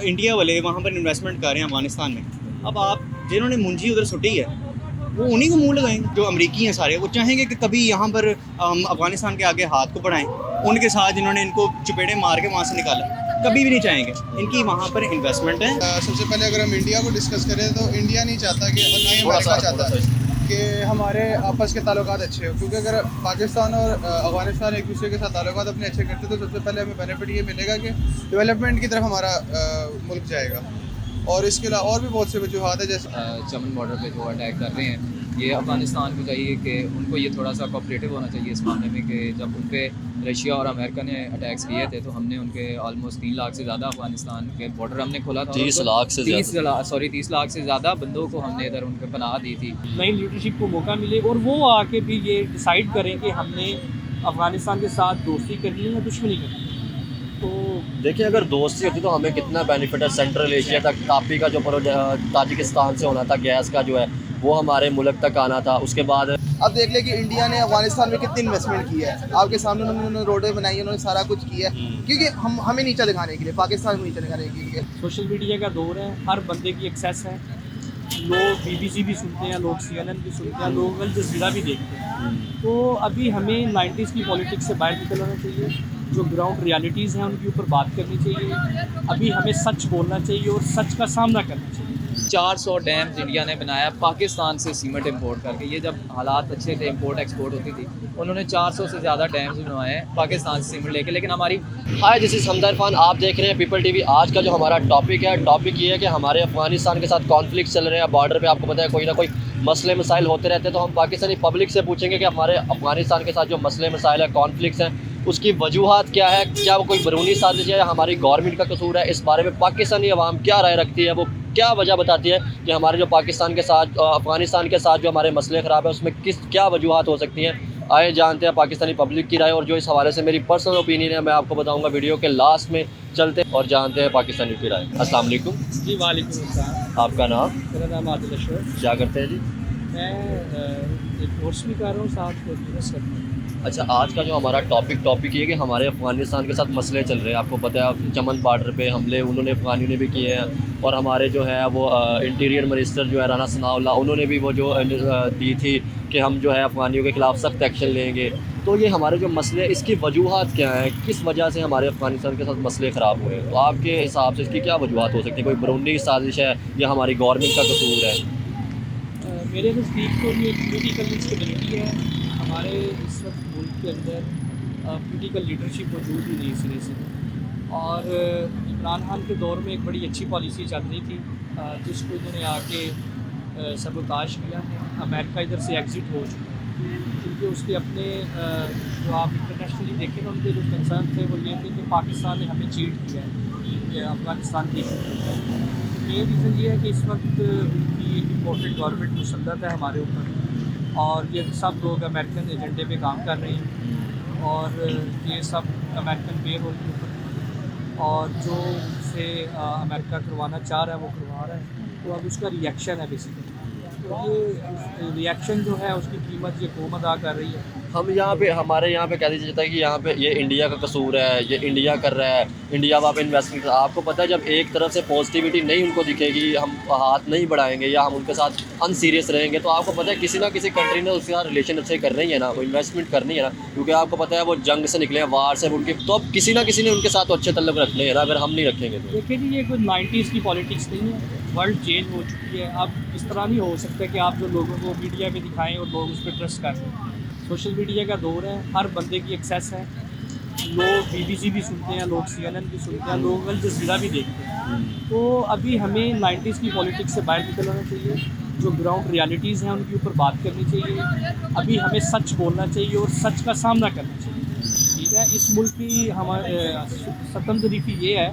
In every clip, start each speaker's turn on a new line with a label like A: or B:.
A: India वाले वहाँ पर इन्वेस्टमेंट कर रहे हैं अफगानिस्तान में, अब आप जिन्होंने मुंजी उधर सुटी है वो उन्हीं को मुंह लगाएंगे। जो अमरीकी हैं सारे वो चाहेंगे कि कभी यहाँ पर अफगानिस्तान के आगे हाथ को बढ़ाएं, उनके साथ जिन्होंने इनको चपेड़े मार के वहाँ से निकाला, कभी भी नहीं चाहेंगे। इनकी वहाँ पर इन्वेस्टमेंट है।
B: सबसे पहले अगर हम इंडिया को डिस्कस करें तो इंडिया नहीं चाहता कि, और ना ही अमेरिका चाहता कि हमारे आपस के ताल्लुकात अच्छे हो, क्योंकि अगर पाकिस्तान और अफगानिस्तान एक दूसरे के साथ ताल्लुकात अपने अच्छे करते तो सबसे पहले हमें बेनिफिट ये मिलेगा कि डेवलपमेंट की तरफ हमारा मुल्क जाएगा। और इसके अलावा और भी बहुत से वजूहत है, जैसे
C: चमन बॉर्डर पे जो अटैक कर रहे हैं, ये अफ़गानिस्तान को चाहिए कि उनको ये थोड़ा सा कोऑपरेटिव होना चाहिए इस मामले में कि जब उन पे रशिया और अमेरिका ने अटैक्स किए थे तो हमने उनके ऑलमोस्ट 3 लाख से ज़्यादा अफ़गानिस्तान के बॉर्डर हमने खोला था।
D: 30 लाख से
C: 30 लाख से ज़्यादा बंदों को हमने इधर उनके पनाह दी थी।
E: नई लीडरशिप को मौका मिले और वो आके भी ये डिसाइड करें कि हमने अफ़गानिस्तान के साथ दोस्ती करनी है या दुश्मनी करनी है। तो
D: देखिए, अगर दोस्ती होती तो हमें कितना बेनिफिट है। सेंट्रल एशिया तक तापी का जो ताजिकिस्तान से होना था गैस का जो है वो हमारे मुल्क तक आना था। उसके बाद
B: अब देख ले कि इंडिया ने अफगानिस्तान में कितनी इन्वेस्टमेंट की है, आपके सामने उन्होंने रोडें बनाई है, उन्होंने सारा कुछ किया है, क्योंकि हमें नीचा दिखाने के लिए, पाकिस्तान को नीचा दिखाने के लिए।
E: सोशल मीडिया का दौर है, हर बंदे की एक्सेस है। लोग BBC भी सुनते हैं, लोग CNN भी सुनते हैं, लोग अल जज़ीरा भी देखते हैं। तो अभी हमें 90s की पॉलिटिक्स से बाहर निकलना चाहिए, जो ग्राउंड रियलिटीज़ हैं उनके ऊपर बात करनी चाहिए। अभी हमें सच बोलना चाहिए और सच का सामना करना चाहिए।
C: 400 डैम्स इंडिया ने बनाया पाकिस्तान से सीमेंट इंपोर्ट करके। ये जब हालात अच्छे थे, इंपोर्ट एक्सपोर्ट होती थी, उन्होंने 400 से ज़्यादा डैम्स बनवाए हैं पाकिस्तान से सीमेंट लेके। लेकिन हमारी
D: हाय, दिस इज़ हमदर खान, आप देख रहे हैं पीपल टीवी। आज का जो हमारा टॉपिक ये है कि हमारे अफगानिस्तान के साथ कॉन्फ्लिक्ट चल रहे हैं बॉर्डर पे। आपको पता है कोई ना कोई मसले मसाइल होते रहते हैं, तो हम पाकिस्तानी पब्लिक से पूछेंगे कि हमारे अफगानिस्तान के साथ जो मसले मसाइल है, कॉन्फ्लिक्ट्स हैं, उसकी वजूहत क्या है, क्या वो कोई बैरूनी साजिश है या हमारी गवर्नमेंट का कसूर है। इस बारे में पाकिस्तानी अवाम क्या राय रखती है, वो क्या वजह बताती है कि हमारे जो पाकिस्तान के साथ अफगानिस्तान के साथ जो हमारे मसले ख़राब है उसमें क्या वजूहत हो सकती हैं। आए जानते हैं पाकिस्तानी पब्लिक की राय, और जो इस हवाले से मेरी पर्सनल ओपिनियन है मैं आपको बताऊंगा वीडियो के लास्ट में। चलते और जानते हैं पाकिस्तानी की राय। अस्सलाम वालेकुम
E: जी वालेकुम अस्सलाम।
D: आपका नाम?
E: मेरा नाम आदिल अशरफ।
D: क्या करते हैं जी?
E: मैं एक कोर्स भी कर रहा हूँ, साथ बिजनेस करता हूँ।
D: अच्छा, आज का जो हमारा टॉपिक ये है कि हमारे अफ़गानिस्तान के साथ मसले चल रहे हैं। आपको पता है चमन बॉर्डर पे हमले उन्होंने अफ़गानियों ने भी किए हैं, और हमारे जो है वो इंटीरियर मिनिस्टर जो है राना सनाउल्लाह, उन्होंने भी वो जो दी थी कि हम जो है अफ़गानियों के ख़िलाफ़ सख्त एक्शन लेंगे। तो ये हमारे जो मसले, इसकी वजूहत क्या हैं, किस वजह से हमारे अफ़गानिस्तान के साथ मसले ख़राब हुए हैं? तो आपके हिसाब से इसकी क्या वजूहत हो सकती है? कोई बैरूनी साजिश है या हमारी गवर्नमेंट का कसूर है?
E: मेरे नज़दीक तो ये पॉलिटिकल इंस्टेबिलिटी है। हमारे इस वक्त मुल्क के अंदर पॉलिटिकल लीडरशिप मौजूद ही नहीं सिरे से। और इमरान खान के दौर में एक बड़ी अच्छी पॉलिसी चल रही थी, जिसको इन्होंने आके सबोताश किया है। अमेरिका इधर से एग्ज़िट हो चुका है, क्योंकि उसके अपने जो आप इंटरनेशनली देखें ना, उनके जो कंसर्न थे वो ये थे कि पाकिस्तान ने हमें चीट किया है, ये अफ़गानिस्तान की मेन रीज़न ये है कि इस वक्त उनकी इम्पोर्टेंट गवर्नमेंट मुसल्लत है हमारे ऊपर, और ये सब लोग अमेरिकन एजेंडे पे काम कर रहे हैं, और ये सब अमेरिकन पे रोल के ऊपर, और जो से अमेरिका करवाना चाह रहा है वो करवा रहा है। तो अब उसका रिएक्शन है बेसिकली। तो ये रिएक्शन जो है उसकी कीमत ये कौम अदा कर रही है।
D: हम यहाँ पे, हमारे यहाँ पे कह दीजिए जाता है कि यहाँ पे ये इंडिया का कसूर है, ये इंडिया कर रहा है, इंडिया वहाँ पे इन्वेस्टमेंट। आपको पता है जब एक तरफ से पॉजिटिविटी नहीं उनको दिखेगी, हम हाथ नहीं बढ़ाएंगे या हम उनके साथ अनसीरियस रहेंगे, तो आपको पता है किसी ना किसी कंट्री ने उसके साथ रिलेशन अच्छे करनी है ना, वो इन्वेस्टमेंट करनी है ना, क्योंकि आपको पता है वो जंग से निकले हैं, वार से उनके, तो अब किसी ना किसी ने उनके साथ अच्छे तल्लुक रखने हैं ना, अगर हम नहीं रखेंगे तो।
E: देखिए जी, ये कोई 90s की पॉलिटिक्स नहीं है, वर्ल्ड चेंज हो चुकी है। अब इस तरह नहीं हो सकता कि आप जो लोगों को मीडिया में दिखाएं और लोग उस पर ट्रस्ट कर लें। सोशल मीडिया का दौर है, हर बंदे की एक्सेस है। लोग BBC भी सुनते हैं, लोग CNN भी सुनते हैं, लोग अल जज़ीरा भी देखते हैं। तो अभी हमें 90s की पॉलिटिक्स से बाहर निकलना चाहिए, जो ग्राउंड रियलिटीज़ हैं उनके ऊपर बात करनी चाहिए। अभी हमें सच बोलना चाहिए और सच का सामना करना चाहिए। ठीक है, इस मुल्क की हमारे सतम ज़रीफ़ी ये है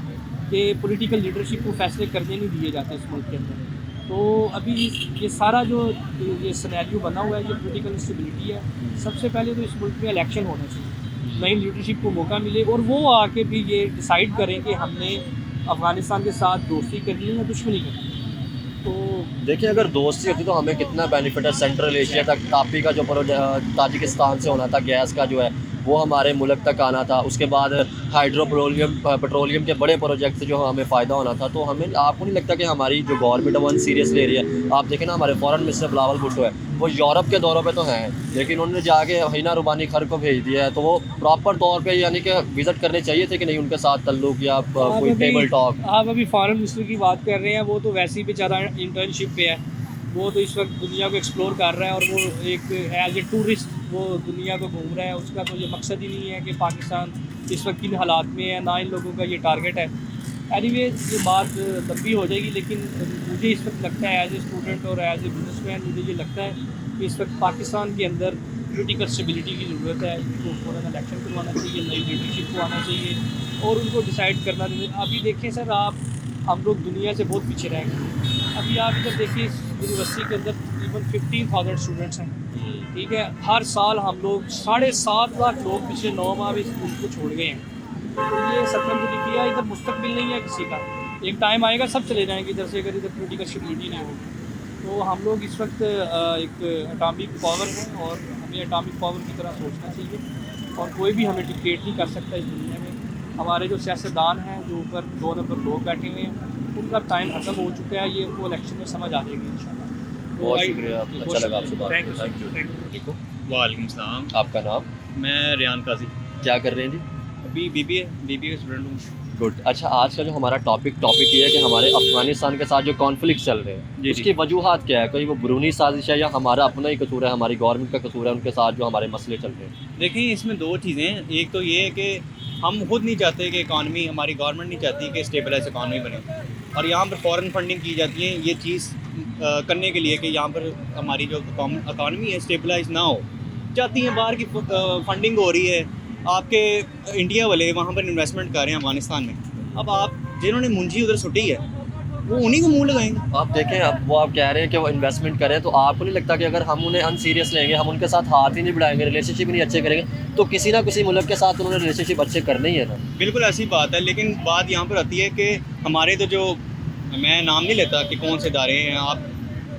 E: कि पॉलिटिकल लीडरशिप को फैसले करने नहीं दिए जाते इस मुल्क के अंदर। तो अभी ये सारा जो ये सिनेरियो बना हुआ है, ये पॉलिटिकल इंस्टेबिलिटी है। सबसे पहले तो इस मुल्क में इलेक्शन होना चाहिए, नई लीडरशिप को मौका मिले और वो आके भी ये डिसाइड करें कि हमने अफ़गानिस्तान के साथ दोस्ती करनी है या दुश्मनी करनी है। तो
D: देखिए, अगर दोस्ती होती तो हमें कितना बेनिफिट है। सेंट्रल एशिया तक तापी का जो ताजिकिस्तान से होना था गैस का जो है वो हमारे मुल्क तक आना था। उसके बाद पेट्रोलियम के बड़े प्रोजेक्ट से जो हमें फ़ायदा होना था। तो हमें आपको नहीं लगता कि हमारी जो गवर्नमेंट है वो सीरियस ले रही है? आप देखें ना, हमारे फॉरेन मिनिस्टर बिलावल भुट्टो है, वो यूरोप के दौरों पे तो हैं, लेकिन उन्होंने जाके हिना रुबानी खर को भेज दिया है। तो वो प्रॉपर तौर पे यानी कि विज़िट करने चाहिए थे कि नहीं उनके साथ तल्लुक या कोई टेबल टॉक?
E: आप अभी फॉरेन मिनिस्टर की बात कर रहे हैं, वो तो वैसे ही बेचारा इंटर्नशिप पे है। वो तो इस वक्त दुनिया को एक्सप्लोर कर रहा है और वो एक एज ए टूरिस्ट वो दुनिया को घूम रहा है। उसका तो ये मकसद ही नहीं है कि पाकिस्तान इस वक्त किन हालात में है, ना इन लोगों का ये टारगेट है। एनीवे ये बात लंबी हो जाएगी, लेकिन मुझे इस वक्त लगता है एज ए स्टूडेंट और एज ए बिजनेसमैन मुझे ये लगता है कि इस वक्त पाकिस्तान के अंदर पॉलिटिकल स्टेबिलिटी की ज़रूरत है। इनको फ़ौरन इलेक्शन करवाना चाहिए, नई लीडरशिप को आना चाहिए और उनको डिसाइड करना चाहिए। अभी देखें सर, हम लोग दुनिया से बहुत पीछे रह गए। अभी आप इधर देखिए, यूनिवर्सिटी के अंदर तकरीबन 15,000 स्टूडेंट्स हैं, ठीक है। हर साल हम लोग 7.5 लाख लोग पिछले 9 माह में स्कूल को छोड़ गए हैं। तो ये सतरंग लिखिया, इधर मुस्तकबिल नहीं है किसी का। एक टाइम आएगा सब चले जाएंगे इधर से, अगर इधर पॉलिटिकल स्टेबिलिटी नहीं होगी। तो हम लोग इस वक्त एक एटॉमिक पावर है और हमें एटॉमिक पावर की तरह सोचना चाहिए और कोई भी हमें डिक्टेट नहीं कर सकता इस दुनिया में। हमारे जो सियासतदान हैं, जो ऊपर 2 नंबर लोग बैठे हुए हैं, उनका टाइम ख़त्म हो चुका है। ये उनको इलेक्शन में समझ आ जाएगी इंशाल्लाह।
D: बहुत शुक्रिया, अच्छा लगा आपसे बात करके।
E: Thank you.
A: वालेकुम सलाम।
D: आपका नाम?
A: मैं रियान काजी,
D: क्या कर रहे हैं जी?
A: अभी बीबीए का स्टूडेंट हूँ।
D: गुड। अच्छा, आज का जो हमारा टॉपिक ये है कि हमारे अफ़गानिस्तान के साथ जो कॉन्फ्लिक्ट चल रहे हैं,
A: जी,
D: उसकी वजूहात क्या है? कोई वो बैरूनी साजिश है या हमारा अपना ही कसूर है, हमारी गवर्नमेंट का कसूर है उनके साथ जो हमारे मसले चल रहे हैं?
A: देखिए, इसमें 2 चीज़ें हैं। एक तो ये है कि हम खुद नहीं चाहते कि इकानमी, हमारी गवर्नमेंट नहीं चाहती कि स्टेबलाइज इकानमी बने, और यहाँ पर फॉरेन फंडिंग की जाती है ये चीज़ करने के लिए कि यहाँ पर हमारी जो इकानमी है स्टेबलाइज ना हो। चाहती हैं बाहर की फंडिंग हो रही है, आपके इंडिया वाले वहाँ पर इन्वेस्टमेंट कर रहे हैं अफगानिस्तान में। अब आप जिन्होंने मुंजी उधर सुटी है वो उन्हीं को मुँह लगाएंगे।
D: आप देखें, अब वो आप कह रहे हैं कि वो इन्वेस्टमेंट करें, तो आपको नहीं लगता कि अगर हम उन्हें अनसीरियस लेंगे, हम उनके साथ हाथ ही नहीं बढ़ाएंगे, रिलेशनशिप नहीं अच्छे करेंगे, तो किसी ना किसी मुल्क के साथ उन्होंने रिलेशनशिप अच्छे करने ही है ना?
A: बिल्कुल ऐसी बात है, लेकिन बात यहाँ पर आती है कि हमारे तो जो, मैं नाम नहीं लेता कि कौन से इदारे हैं, आप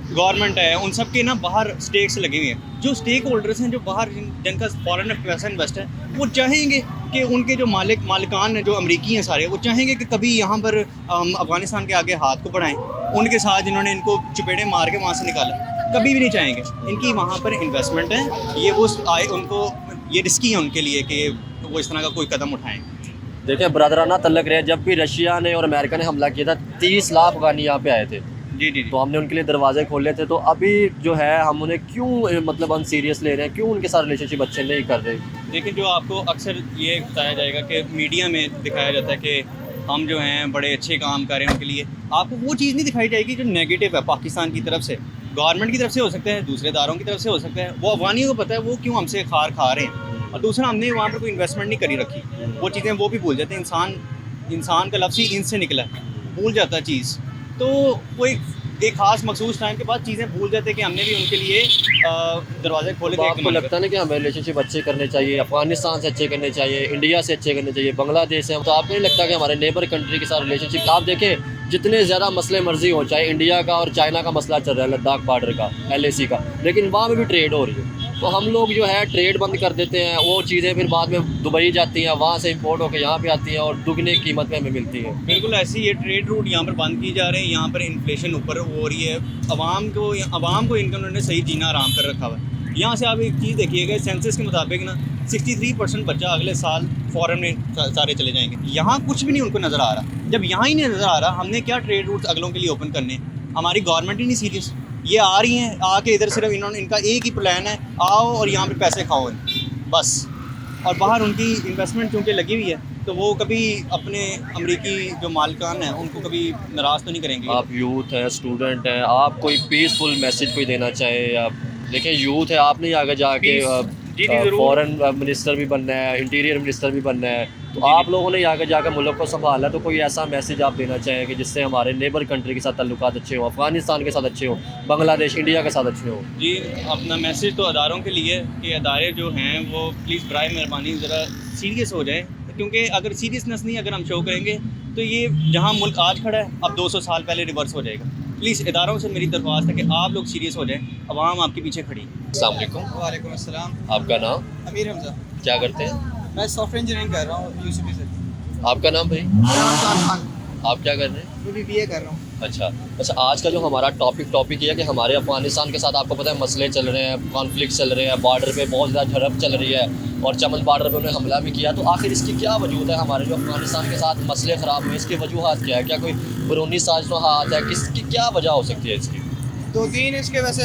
A: गवर्नमेंट है, उन सब के ना बाहर स्टेक्स लगे हुए हैं। जो स्टेक होल्डर्स हैं, जो बाहर जिनका फॉरेन पैसा इन्वेस्ट है, वो चाहेंगे कि उनके जो मालिकान हैं, जो अमरीकी हैं सारे, वो चाहेंगे कि कभी यहाँ पर अफगानिस्तान के आगे हाथ को बढ़ाएं। उनके साथ जिन्होंने इनको चपेड़े मार के वहाँ से निकाला, कभी भी नहीं चाहेंगे। इनकी वहाँ पर इन्वेस्टमेंट है, ये वो आए, उनको ये रिस्की है उनके लिए कि वो इस तरह का कोई कदम उठाएँ।
D: देखिए, बरदराना तल्लक रहे, जब भी रशिया ने और अमेरिका ने हमला किया था 30 लाख अफगानी यहाँ पे आए थे,
A: जी।
D: तो हमने उनके लिए दरवाजे खोले थे। तो अभी जो है हम उन्हें क्यों मतलब अनसीरियस ले रहे हैं, क्यों उनके साथ रिलेशनशिप अच्छे नहीं कर रहे?
A: देखिए, जो आपको अक्सर ये बताया जाएगा कि मीडिया में दिखाया जाता है कि हम जो हैं बड़े अच्छे काम कर रहे हैं उनके लिए, आपको वो चीज़ नहीं दिखाई जाएगी जो नेगेटिव है पाकिस्तान की तरफ से। गवर्नमेंट की तरफ से हो सकता है, दूसरे इदारों की तरफ से हो सकता है, वो अफगानियों को पता है वो क्यों हमसे खार खा रहे हैं। और दूसरा, हमने वहाँ पर कोई इन्वेस्टमेंट नहीं करी रखी, वो चीज़ें वो भी भूल जाते हैं। इंसान का लफ्ज़ ही इन से निकला है, भूल जाता है चीज़। तो कोई एक खास मखसूस टाइम के बाद चीज़ें भूल जाते हैं कि हमने भी उनके लिए दरवाजे खोले थे।
D: आपको लगता नहीं कि हमें रिलेशनशिप अच्छे करने चाहिए, अफगानिस्तान से अच्छे करने चाहिए, इंडिया से अच्छे करने चाहिए, बांग्लादेश से? तो आपको नहीं लगता कि हमारे नेबर कंट्री के साथ रिलेशनशिप, आप देखें जितने ज़्यादा मसले मर्जी हो, चाहे इंडिया का और चाइना का मसला चल रहा है, लद्दाख बॉर्डर का, LAC का, लेकिन वहाँ में भी ट्रेड हो रही है। तो हम लोग जो है ट्रेड बंद कर देते हैं, वो चीज़ें फिर बाद में दुबई जाती हैं, वहाँ से इंपोर्ट होकर यहाँ पे आती हैं और दुगने कीमत में हमें मिलती है।
A: बिल्कुल ऐसी ये ट्रेड रूट यहाँ पर बंद की जा रहे हैं, यहाँ पर इन्फ्लेशन ऊपर हो रही है, आवाम को इनका उन्होंने सही जीना आराम कर रखा हुआ है। यहाँ से आप एक चीज़ देखिएगा, सेंसस के मुताबिक ना 63% बच्चा अगले साल फॉरेन में सारे चले जाएंगे। यहाँ कुछ भी नहीं उनको नज़र आ रहा। जब यहाँ ही नहीं नज़र आ रहा, हमने क्या ट्रेड रूट्स अगलों के लिए ओपन करने? हमारी गवर्नमेंट ही नहीं सीरियस। ये आ रही हैं, आके इधर सिर्फ इनका एक ही प्लान है, आओ और यहाँ पे पैसे खाओ बस। और बाहर उनकी इन्वेस्टमेंट चूँकि लगी हुई है, तो वो कभी अपने अमरीकी जो मालिकान हैं उनको कभी नाराज़ तो नहीं करेंगे।
D: आप यूथ हैं, स्टूडेंट हैं, आप कोई पीसफुल मैसेज कोई देना चाहे? आप देखिए, यूथ है, आपने आगे जाके फॉरेन मिनिस्टर भी बनना है, इंटीरियर मिनिस्टर भी बनना है, तो आप लोगों ने आगे जाकर मुल्क को संभाला, तो कोई ऐसा मैसेज आप देना चाहें कि जिससे हमारे नेबर कंट्री के साथ ताल्लुकात अच्छे हों, अफगानिस्तान के साथ अच्छे हों, बांग्लादेश, इंडिया के साथ अच्छे हों?
A: जी, अपना मैसेज तो अदारों के लिए कि अदारे जो हैं वो प्लीज़ बराए मेहरबानी ज़रा सीरियस हो जाएँ, क्योंकि अगर सीरियसनेस नहीं अगर हम शो करेंगे तो ये जहाँ मुल्क आज खड़ा है अब 200 साल पहले रिवर्स हो जाएगा। प्लीज़ इदारों से मेरी दरख्वास्त है कि आप लोग सीरियस हो जाएं, अवाम आपके पीछे खड़ी है।
D: अस्सलाम वालेकुम।
B: वालेकुम अस्सलाम।
D: आपका नाम?
B: अमीर हमजा।
D: क्या करते हैं?
B: मैं सॉफ्टवेयर इंजीनियरिंग कर रहा हूँ यूसीबी से।
D: आपका नाम भाई?
B: खान,
D: आप क्या कर रहे हैं?
B: मैं बीबीए कर रहा हूँ।
D: अच्छा, आज का जो हमारा टॉपिक ये है कि हमारे अफगानिस्तान के साथ आपको पता है मसले चल रहे हैं, कॉन्फ्लिक्ट चल रहे हैं, बॉर्डर पे बहुत ज़्यादा झड़प चल रही है और चमन बॉर्डर पे उन्होंने हमला भी किया। तो आखिर इसकी क्या वजूद है? हमारे जो अफगानिस्तान के साथ मसले ख़राब हुए, इसकी वजूहत क्या है? क्या कोई बैरूनी साजिशों हाथ है? किसकी क्या वजह हो सकती है इसकी?
B: दो तीन इसके वैसे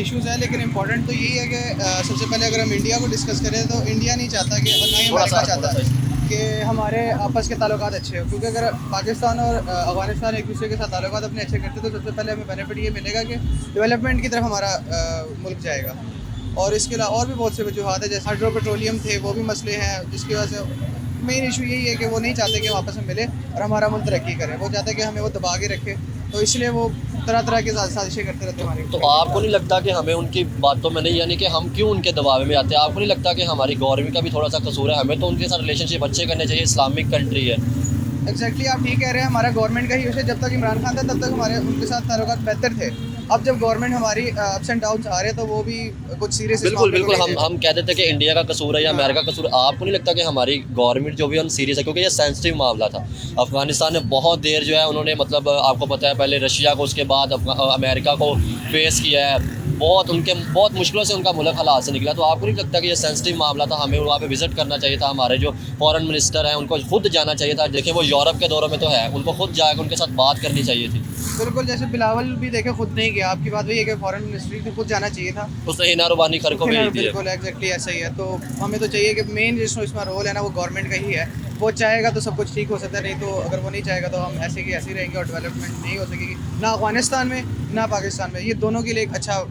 B: इश्यूज़ हैं, लेकिन इम्पोर्टेंट तो यही है कि सबसे पहले अगर हम इंडिया को डिस्कस करें तो इंडिया नहीं चाहता कि, और ना ही अमेरिका चाहता है कि हमारे आपस के ताल्लुकात अच्छे हो, क्योंकि अगर पाकिस्तान और अफगानिस्तान एक दूसरे के साथ ताल्लुकात अपने अच्छे करते तो सबसे पहले हमें बेनिफिट ये मिलेगा कि डेवलपमेंट की तरफ हमारा मुल्क जाएगा। और इसके अलावा और भी बहुत से वजूहत है, जैसे हाइड्रो पेट्रोलियम थे, वो भी मसले हैं जिसकी वजह से मेन इशू यही है कि वो नहीं चाहते कि हम आपस में मिले और हमारा मुल्क तरक्की करे, वो चाहते हैं कि हमें वो दबा के रखे, तो इसलिए वो तरह तरह की साजिशें करते रहते हैं हमारे।
D: तो आपको नहीं लगता कि हमें उनकी बातों में नहीं, यानी कि हम क्यों उनके दबाव में आते हैं? आपको नहीं लगता कि हमारी गवर्नमेंट का भी थोड़ा सा कसूर है? हमें तो उनके साथ रिलेशनशिप अच्छे करने चाहिए, इस्लामिक कंट्री है।
B: एग्जैक्टली आप ठीक कह रहे हैं, हमारा गवर्नमेंट का ही विषय, जब तक इमरान खान था तब तक हमारे उनके साथ ताल्लुकात बेहतर थे। अब जब गवर्नमेंट हमारी अप्स एंड डाउन्स आ रहे हैं तो वो भी कुछ सीरियस
D: बिल्कुल हम कहते थे कि इंडिया का कसूर है या अमेरिका का कसूर। आपको नहीं लगता कि हमारी गवर्नमेंट जो भी हम सीरियस है, क्योंकि ये सेंसिटिव मामला था। अफगानिस्तान ने बहुत देर जो है उन्होंने मतलब आपको पता है पहले रशिया को, उसके बाद अमेरिका को फेस किया है, बहुत मुश्किलों से उनका मुल्क हालात से निकला। तो आपको नहीं लगता कि ये सेंसिटिव मामला था, हमें वहाँ पे विजिट करना चाहिए था? हमारे जो फॉरेन मिनिस्टर हैं उनको खुद जाना चाहिए था। देखिए वो यूरोप के दौरों में तो है, उनको खुद जाकर उनके साथ बात करनी चाहिए थी।
B: बिल्कुल, जैसे बिलावल भी देखे खुद नहीं गया, आपकी बात वही है कि फॉरेन मिनिस्ट्री को खुद जाना चाहिए था,
D: उसने हिना रुबानी खर को भेज दिया।
B: बिल्कुल एग्जैक्टली ऐसा ही है। तो हमें तो चाहिए कि मेन जिसमें इसमें रोल है ना वो गवर्नमेंट का ही है, वो चाहेगा तो सब कुछ ठीक हो सकता है, नहीं तो अगर वो नहीं चाहेगा तो हम ऐसे की ऐसे ही रहेंगे और डेवलपमेंट नहीं हो सकेगी, ना अफगानिस्तान में ना पाकिस्तान में। ये दोनों के लिए एक अच्छा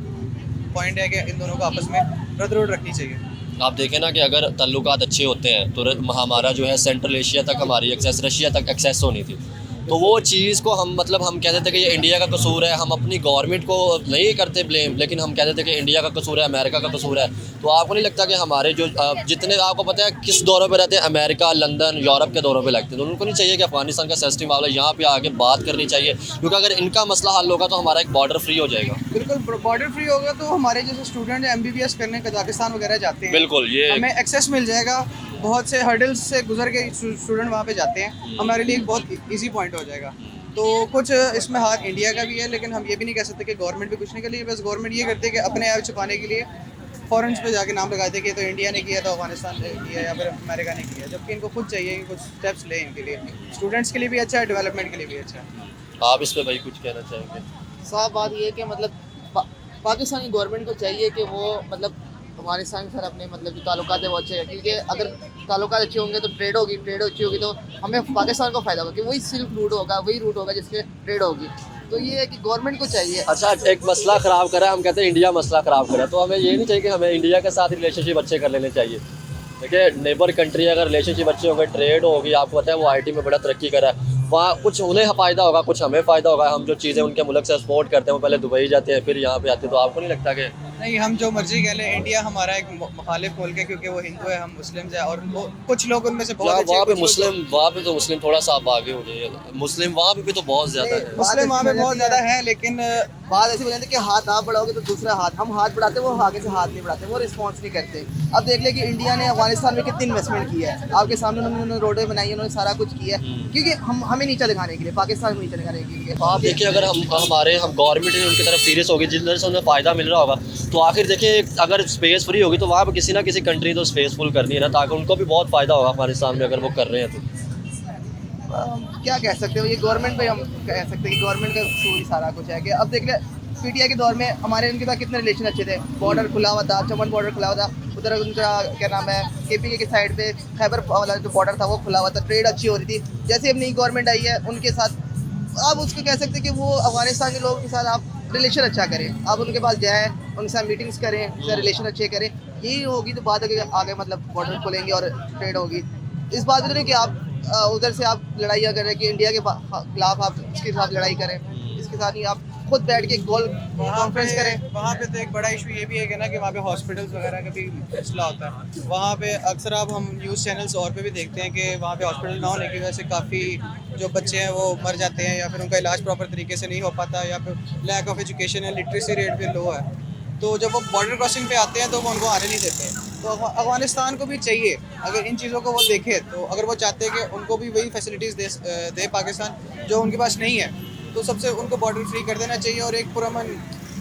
B: पॉइंट है कि इन दोनों को आपस में रद्द रखनी चाहिए।
D: आप देखें ना कि अगर ताल्लुकात अच्छे होते हैं तो हमारा जो है सेंट्रल एशिया तक हमारी एक्सेस, रशिया तक एक्सेस होनी थी। तो वो चीज़ को हम मतलब हम कहते थे कि ये इंडिया का कसूर है, हम अपनी गवर्नमेंट को नहीं करते ब्लेम, लेकिन हम कहते थे कि इंडिया का कसूर है, अमेरिका का कसूर है। तो आपको नहीं लगता कि हमारे जो जितने आपको पता है किस दौरों पे रहते हैं, अमेरिका, लंदन, यूरोप के दौरों पे लगते हैं, तो उनको नहीं चाहिए कि अफगानिस्तान का सेंसिटिव मामला यहाँ पे आके बात करनी चाहिए? क्योंकि अगर इनका मसला हल होगा तो हमारा एक बॉर्डर फ्री हो जाएगा।
B: बिल्कुल, बॉर्डर फ्री होगा तो हमारे जैसे स्टूडेंट MBBS करने कजाकिस्तान वगैरह जाते हैं,
D: बिल्कुल ये
B: हमें एक्सेस मिल जाएगा, बहुत से हर्डल्स से गुजर के स्टूडेंट वहाँ पे जाते हैं, हमारे लिए एक बहुत ईजी पॉइंट हो जाएगा। तो कुछ इसमें हाथ इंडिया का भी है, लेकिन हम ये भी नहीं कह सकते कि गवर्नमेंट भी कुछ नहीं कर रही है। बस गवर्नमेंट ये करती है कि अपने आप छुपाने के लिए फॉरेन पे जाके नाम लगाते हैं कि तो इंडिया ने किया, तो अफगानिस्तान ने किया या फिर अमेरिका ने किया, जबकि इनको खुद चाहिए कि कुछ स्टेप्स लें इनके लिए, स्टूडेंट्स के लिए भी अच्छा है, डेवलपमेंट के लिए भी अच्छा है।
D: आप इस पर भाई कुछ कहना चाहेंगे?
F: साफ बात ये है कि मतलब पाकिस्तानी गवर्नमेंट को चाहिए कि वो मतलब अफगानिस्तान के साथ अपने मतलब जो ताल्लुकात है वो अच्छे रखें, क्योंकि अगर ताल्लुकात अच्छे होंगे तो ट्रेड अच्छी होगी तो हमें पाकिस्तान को फ़ायदा होगा, कि वही सिल्क रूट होगा, वही रूट होगा जिसके ट्रेड होगी। तो ये है कि गवर्नमेंट को चाहिए।
D: अच्छा, एक मसला ख़राब करा, हम कहते हैं इंडिया मसला ख़राब करा, तो हमें ये नहीं चाहिए कि हमें इंडिया के साथ रिलेशनशिप अच्छे कर लेने चाहिए? देखिए नेबर कंट्री अगर रिलेशनशिप अच्छे होंगे, ट्रेड होगी, आपको पता है वो IT में बड़ा तरक्की करा है, वहाँ कुछ उन्हें फ़ायदा होगा, कुछ हमें फ़ायदा होगा। हम जो चीज़ें उनके मुल्क से एक्सपोर्ट करते हैं वो पहले दुबई जाते हैं फिर यहाँ पे आते हैं। तो आपको नहीं लगता कि
B: नहीं, हम जो मर्जी कह लें, इंडिया हमारा एक मुखालिफ मुल्क है, क्योंकि वो हिंदू है, हम मुस्लिम है, और वो कुछ लोग उनमें से बहुत अच्छे,
D: वहाँ पे तो मुस्लिम थोड़ा सा आप आगे हो जाइए, मुस्लिम वहाँ पे भी तो बहुत ज़्यादा है।
B: मुस्लिम वहाँ पे बहुत ज़्यादा है, लेकिन
F: बात ऐसी हो जाती है कि हाथ आप बढ़ाओगे तो दूसरा हाथ, हम हाथ बढ़ाते हैं, वो आगे से हाथ नहीं बढ़ाते, वो रिस्पॉन्स नहीं करते। अब देख ले कि इंडिया ने अफगानिस्तान में कितनी इन्वेस्टमेंट की है, आपके सामने उन्होंने रोडें बनाई, उन्होंने सारा कुछ किया है, क्योंकि हमें नीचा दिखाने के लिए, पाकिस्तान को नीचा दिखाने के लिए।
D: आप देखिए अगर हम गवर्नमेंट उनकी तरफ सीरियस होगी, जिस तरह से उन्हें फ़ायदा मिल रहा होगा, तो आखिर देखिए अगर स्पेस फ्री होगी तो वहाँ पर किसी ना किसी कंट्री तो स्पेस फुल करनी है ना, ताकि उनको भी बहुत फ़ायदा होगा अफगानिस्तान में अगर वो कर रहे हैं तो।
F: क्या कह सकते हो, ये गवर्नमेंट पे हम कह सकते हैं कि गवर्नमेंट का कसूर ही सारा कुछ है। कि अब देख ले PTI के दौर में हमारे उनके साथ कितने रिलेशन अच्छे थे, बॉर्डर खुला हुआ था, चमन बॉर्डर खुला हुआ था, उधर उनका क्या नाम है KPK की साइड पे खैबर वाला जो बॉर्डर था वो खुला हुआ था, ट्रेड अच्छी हो रही थी। जैसे अब नई गवर्नमेंट आई है उनके साथ आप उसको कह सकते हैं कि वो अफगानिस्तान के लोगों के साथ आप रिलेशन अच्छा करें, आप उनके पास जाएँ, उनके साथ मीटिंग्स करें, उनसे रिलेशन अच्छे करें, यही होगी तो बात आगे मतलब बॉर्डर खोलेंगे और ट्रेड होगी। इस बात में नहीं कि आप उधर से आप लड़ाई करें कि इंडिया के खिलाफ आप इसके साथ लड़ाई करें, इसके साथ ही आप खुद बैठ के गोल कॉन्फ्रेंस करें।
B: वहाँ पे तो एक बड़ा इशू ये भी है कि ना कि वहाँ पे हॉस्पिटल्स वगैरह का भी मसला होता है। वहाँ पे अक्सर आप हम न्यूज़ चैनल्स और पे भी देखते हैं कि वहाँ पे हॉस्पिटल ना होने की वजह से काफ़ी जो बच्चे हैं वो मर जाते हैं, या फिर उनका इलाज प्रॉपर तरीके से नहीं हो पाता, या फिर लैक ऑफ एजुकेशन है, लिटरेसी रेट भी लो है। तो जब वो बॉर्डर क्रॉसिंग पे आते हैं तो वो उनको आने नहीं देते। तो अफगानिस्तान को भी चाहिए, अगर इन चीज़ों को वो देखे, तो अगर वो चाहते हैं कि उनको भी वही फैसिलिटीज़ दे पाकिस्तान जो उनके पास नहीं है, तो सबसे उनको बॉर्डर फ्री कर देना चाहिए और एक पुरअमन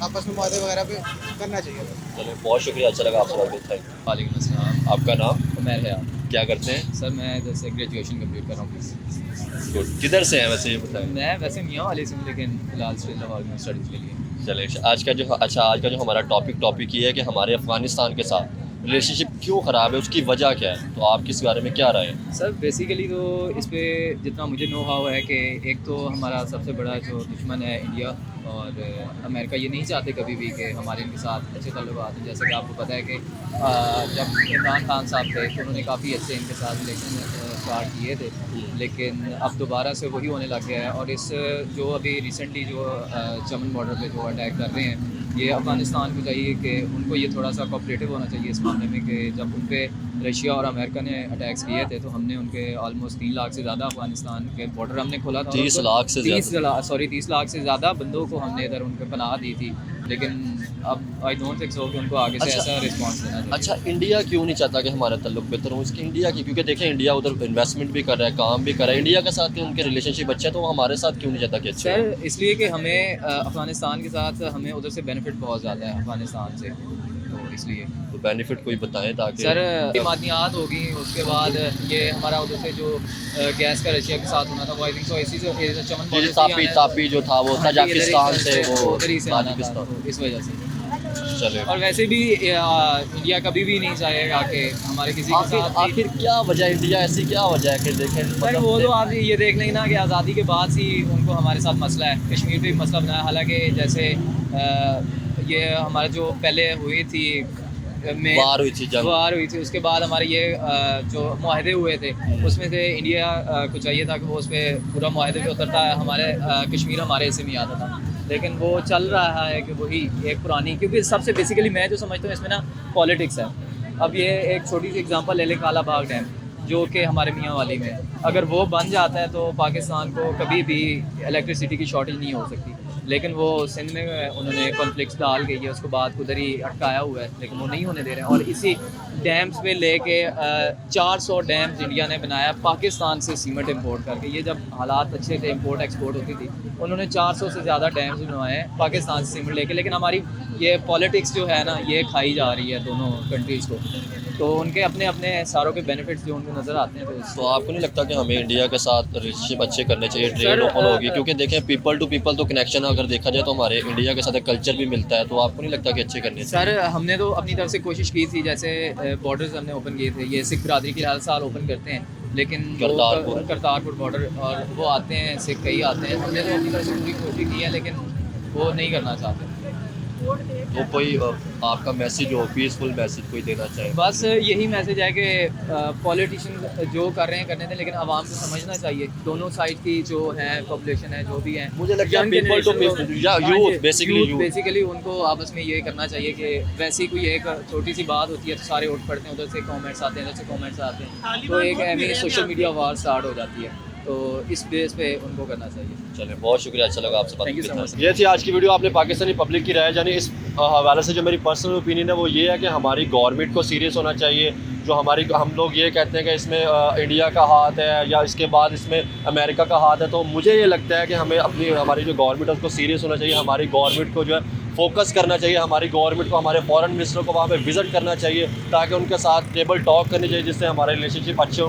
B: आपस में मुआहदे वगैरह पे करना चाहिए।
D: चलिए बहुत शुक्रिया, अच्छा लगा आपसे बात करके। थैंक
C: वालेकुम अस्सलाम।
D: यू। आपका नाम,
C: उमर है
D: क्या करते हैं?
C: सर, मैं जैसे ग्रेजुएशन कंप्लीट कर रहा हूँ।
D: गुड। किधर से हैं वैसे ये बताएं?
C: मैं वैसे मियाँ वाले से हूँ, लेकिन फिलहाल स्टिल लाहौर में स्टडीज़ के लिए।
D: चलिए आज का जो हमारा टॉपिक ये है कि हमारे अफ़गानिस्तान के साथ रिलेशनशिप क्यों ख़राब है, उसकी वजह क्या है, तो आप किस बारे में क्या राय है?
C: सर बेसिकली तो इस पे जितना मुझे नो हाउ है कि एक तो हमारा सबसे बड़ा जो दुश्मन है इंडिया, और अमेरिका ये नहीं चाहते कभी भी कि हमारे इनके साथ अच्छे ताल्लुकात हैं। जैसे कि आपको पता है कि जब इमरान खान साहब थे तो उन्होंने काफ़ी अच्छे इनके साथ रिलेशन स्टार्ट किए थे, लेकिन अब दोबारा से वही होने लग गया है। और इस जो अभी रिसेंटली जो चमन बॉर्डर पे जो अटैक कर रहे हैं, ये अफ़गानिस्तान को चाहिए कि उनको ये थोड़ा सा कोऑपरेटिव होना चाहिए इस मामले में कि जब उन पे रशिया और अमेरिका ने अटैक्स किए थे तो हमने उनके ऑलमोस्ट 3 लाख से ज़्यादा अफ़गानिस्तान के बॉर्डर हमने खोला था।
D: 30 लाख से
C: 30 लाख से ज़्यादा बंदों को हमने इधर उनको पनाह दी थी, लेकिन अब आई डोंट थिंक सो कि उनको आगे से ऐसा रिस्पॉन्स देना चाहिए।
D: अच्छा, इंडिया क्यों नहीं चाहता कि हमारा तल्लुक बेहतर हो? इसकी इंडिया की, क्योंकि देखें इंडिया उधर इन्वेस्टमेंट भी कर रहा है, काम भी कर रहा है, इंडिया के साथ उनके रिलेशनशिप अच्छे हैं, तो वो हमारे साथ क्यों नहीं चाहता कि अच्छे हो?
C: सर इसलिए कि हमें अफ़गानिस्तान के साथ हमें उधर से बेनिफिट बहुत ज़्यादा है अफ़गानिस्तान से, तो इसलिए।
D: तो बेनिफिट कोई बताएं ताकि
C: सर मादनियात होगी, उसके बाद ये हमारा उधर से जो गैस का रशिया के साथ होना था वो आई थिंक सो इसी से चमन
D: ये तापी जो था वो तजाकिस्तान से, वो
C: उधर ही से आना था,
D: ताजिकिस्तान।
C: तो इस वजह से।
D: चले
C: और वैसे भी इंडिया कभी भी नहीं चाहेगा कि हमारे किसी के साथ
D: आखिर क्या वजह है, इंडिया ऐसी क्या वजह है कि देखें
C: सर वो तो आप ये देख लें ना कि आज़ादी के बाद ही उनको हमारे साथ मसला है, कश्मीर पे भी मसला बनाया। हालांकि जैसे ये हमारे जो पहले हुई थी में
D: वार हुई थी, जंग
C: वार हुई थी, उसके बाद हमारे ये जो मुआहदे हुए थे उसमें से इंडिया को चाहिए था कि वो उस पर पूरा मुआहदे पे उतरता है, हमारे कश्मीर हमारे हिस्से में आता था, लेकिन वो चल रहा है कि वही एक पुरानी, क्योंकि सबसे बेसिकली मैं जो समझता हूँ इसमें ना पॉलिटिक्स है। अब ये एक छोटी सी एग्जांपल ले लें, काला बाग डैम जो कि हमारे मियाँ वाली में, अगर वो बन जाता है तो पाकिस्तान को कभी भी इलेक्ट्रिसिटी की शॉर्टेज नहीं हो सकती, लेकिन वो सिंध में उन्होंने कॉन्फ्लिक्ट्स डाल के उसको बाद उधर ही अटकाया हुआ है, लेकिन वो नहीं होने दे रहे हैं। और इसी डैम्स पे लेके 400 डैम्स इंडिया ने बनाया पाकिस्तान से सीमेंट इंपोर्ट करके। ये जब हालात अच्छे थे, इंपोर्ट एक्सपोर्ट होती थी, उन्होंने 400 से ज़्यादा डैम्स बनवाए हैं पाकिस्तान से सीमेंट लेके। लेकिन हमारी ये पॉलिटिक्स जो है ना, ये खाई जा रही है दोनों कंट्रीज़ को, तो उनके अपने अपने सारों के बेनिफिट्स जो उनको नज़र आते हैं।
D: तो आपको नहीं लगता कि हमें इंडिया के साथ रिलेशनशिप अच्छे करने चाहिए, ट्रेड ओपन होगी? क्योंकि देखें पीपल टू पीपल तो कनेक्शन अगर देखा जाए तो हमारे इंडिया के साथ एक कल्चर भी मिलता है, तो आपको नहीं लगता कि अच्छे करने चाहिए?
C: सर हमने तो अपनी तरफ से कोशिश की थी, जैसे बॉर्डर्स हमने ओपन किए थे, ये सिख बरादरी के हर साल ओपन करते हैं, लेकिन करतारपुर बॉर्डर, और वो आते हैं सिख कई आते हैं, हमने तो अपनी तरफ से पूरी कोशिश की है लेकिन वो नहीं करना चाहते।
D: तो कोई आपका मैसेज हो, पीसफुल मैसेज कोई देना चाहे?
C: बस यही मैसेज है कि पॉलिटिशियन जो कर रहे हैं करने दें, लेकिन आवाम को समझना चाहिए दोनों साइड की जो है पॉपुलेशन है जो भी है,
D: मुझे लगता है पीपल टू पीपल या यूथ
C: बेसिकली उनको आपस में ये करना चाहिए कि वैसी कोई एक छोटी सी बात होती है तो सारे उठ पड़ते हैं, उधर से कमेंट्स आते हैं, इधर से कमेंट्स आते हैं, तो एक ऐसी सोशल मीडिया वार स्टार्ट हो जाती है, तो इस बेस पे उनको करना चाहिए।
D: चलिए बहुत शुक्रिया, अच्छा लगा आपसे बात
C: Thank you so much.
D: करके। ये थी आज की वीडियो। आपने पाकिस्तानी पब्लिक की राय जानी। इस हवाले से जो मेरी पर्सनल ओपिनियन है वो ये है कि हमारी गवर्नमेंट को सीरियस होना चाहिए। जो हम लोग ये कहते हैं कि इसमें इंडिया का हाथ है या इसके बाद इसमें अमेरिका का हाथ है, तो मुझे ये लगता है कि हमें हमारी जो गवर्नमेंट है उसको सीरियस होना चाहिए। हमारी गवर्नमेंट को जो है फोकस करना चाहिए, हमारी गवर्नमेंट को हमारे फॉरेन मिनिस्टर को वहाँ पे विज़िट करना चाहिए ताकि उनके साथ टेबल टॉक करनी चाहिए, जिससे हमारे रिलेशनशिप अच्छे